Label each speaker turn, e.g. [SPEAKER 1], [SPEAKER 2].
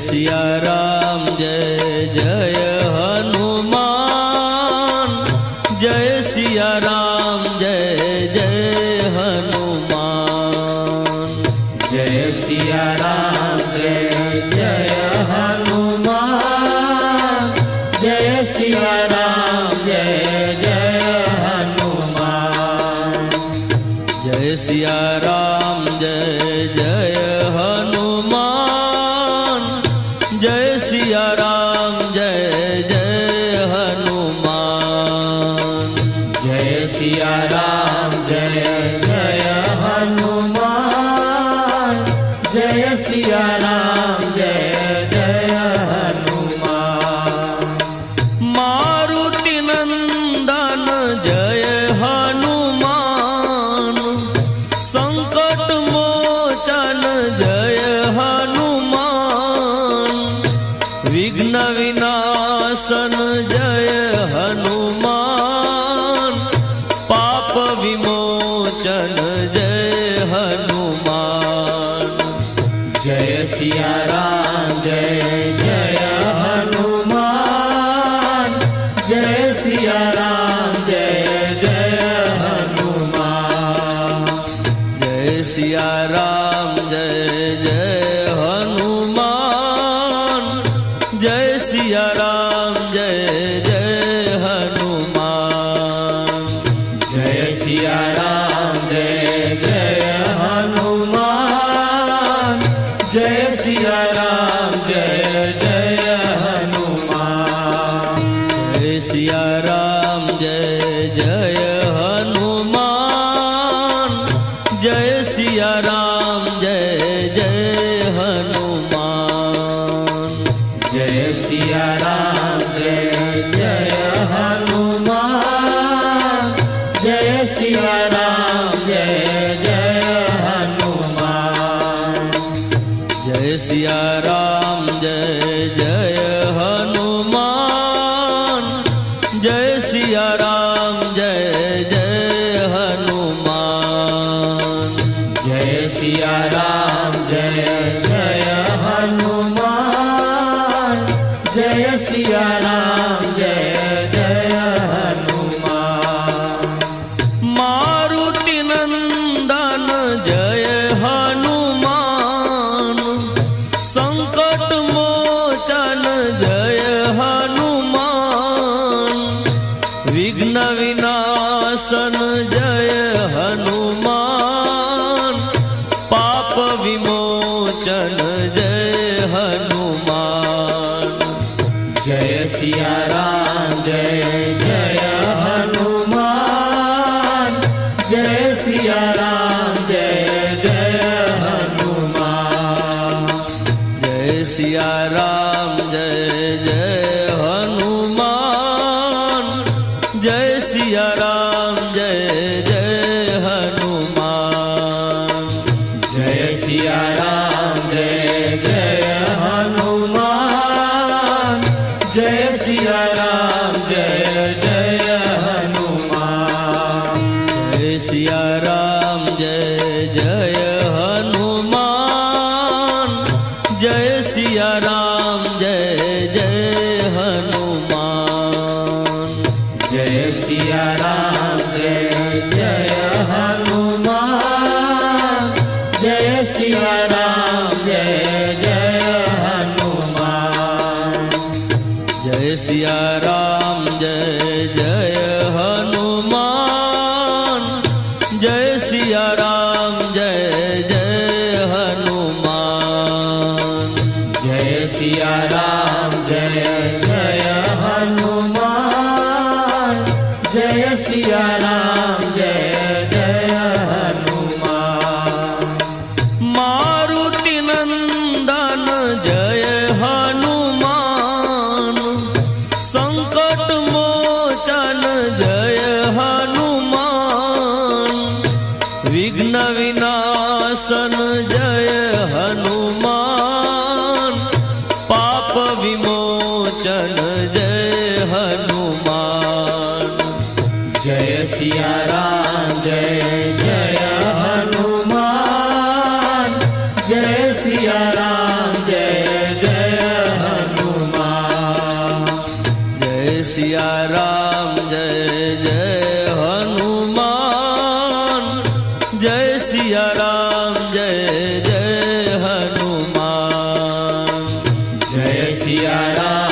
[SPEAKER 1] सिया राम जय जय हनुमान, जय सिया राम जय जय हनुमान।
[SPEAKER 2] जय सिया राम जय जय हनुमान, जय सिया राम जय जय हनुमान।
[SPEAKER 1] जय सिया राम जय जय हनुमान, जय सिया राम जय जय हनुमान।
[SPEAKER 2] जय सिया राम जय जय हनुमान, जय सिया राम जय जय हनुमान।
[SPEAKER 1] मारुति नंदन जय हनुमान, संकट मोचन जय हनुमान। विघ्न विनाशन जय हनुमान, पाप विमोचन जय हनुमान।
[SPEAKER 2] जय सिया राम जय जय हनुमान, जय सिया राम जय जय हनुमान।
[SPEAKER 1] जय सिया राम जय जय हनुमान, जय सिया राम जय जय हनुमान।
[SPEAKER 2] जय सिया राम जय जय हनुमान, जय सिया राम जय जय हनुमान।
[SPEAKER 1] जय सिया राम जय जय हनुमान, जय सिया राम जय जय हनुमान।
[SPEAKER 2] जय सिया राम जय जय हनुमान, जय सिया राम जय जय हनुमान।
[SPEAKER 1] जय सिया राम जय जय हनुमान, जय सिया राम जय जय हनुमान।
[SPEAKER 2] जय सिया राम जय जय हनुमान, जय सिया राम जय जय हनुमान।
[SPEAKER 1] मारुति नंदन जय हनुमान, संकट मोचन जय हनुमान। विघ्न विनाशन जय हनुमान, पाप विमोचन जय हनुमान।
[SPEAKER 2] जय सिया राम जय जय हनुमान, जय सिया राम जय जय हनुमान।
[SPEAKER 1] जय सिया राम जय जय हनुमान, जय सिया राम जय जय हनुमान।
[SPEAKER 2] जय सिया राम जय जय हनुमान, जय सिया राम जय जय हनुमान।
[SPEAKER 1] जय सिया राम जय जय हनुमान, जय सिया राम जय जय हनुमान।
[SPEAKER 2] जय सिया राम जय जय हनुमान, जय सिया राम जय जय हनुमान।
[SPEAKER 1] जय सिया राम जय जय हनुमान, जय सिया राम जय जय हनुमान।
[SPEAKER 2] जय सिया राम जय जय हनुमान, जय सिया राम जय जय हनुमान।
[SPEAKER 1] मारुति नंदन जय हनुमान, संकट मोचन जय हनुमान। विघ्न विनाशन जय हनुमान, पाप विमोचन जय हनुमान।
[SPEAKER 2] जय सिया राम जय जय हनुमान, जय सिया राम जय जय सिया राम